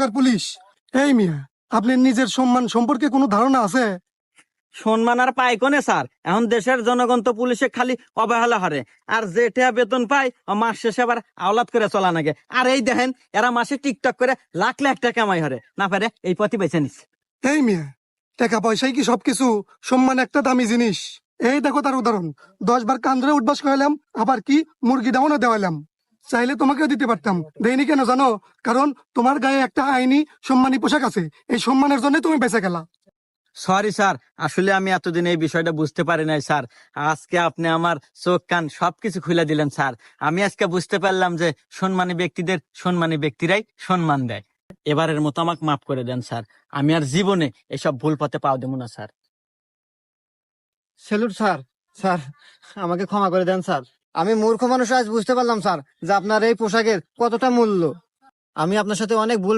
কোথাকার পুলিশ। এই মিয়া, আপনার নিজের সম্মান সম্পর্কে কোনো ধারণা আছে? সম্মান আর পাই কোনে স্যার? এখন দেশের জনগণ তো পুলিশে খালি অবহেলা হারে, আর যেটা বেতন পায় মাস শেষে আবার আওলাদ করে চলা নাগে। আর এই দেখেন এরা মাসে টিকটক করে লাখ লাখ টাকা কামাই হরে না পারে এই পথই বেছে নিচ্ছে। এই মিয়া, টাকা পয়সাই কি সবকিছু? সম্মান একটা দামি জিনিস। এই দেখো তার উদাহরণ, 10 বার কান ধরে উঠবাস করালাম, আবার কি মুরগি দামও দেওয়ালাম। চাইলে তোমাকেও দিতে পারতাম, দেয়নি কেন জানো? কারণ তোমার গায়ে একটা আইনি সম্মানী পোশাক আছে, এই সম্মানের জন্য তুমি বেঁচে গেলা। সরি স্যার, আসলে আমি এতদিন এই বিষয়টা বুঝতে পারি নাই স্যার। আজকে আপনি আমার চোখ কান সবকিছু খুলে দিলেন স্যার। আমি আজকে বুঝতে পারলাম যে সম্মানী ব্যক্তিদের সম্মানী ব্যক্তিরাই সম্মান দেয়। এবারের মতো আমাকে মাফ করে দেন স্যার। আমি আর জীবনে এসব ভুল পথে পাও দেবো না স্যার। Salute sir. স্যার, আমাকে ক্ষমা করে দেন স্যার। আমি মূর্খ মানুষ আজ বুঝতে পারলাম স্যার যে আপনার এই পোশাকের কতটা মূল্য। আমি আপনার সাথে অনেক ভুল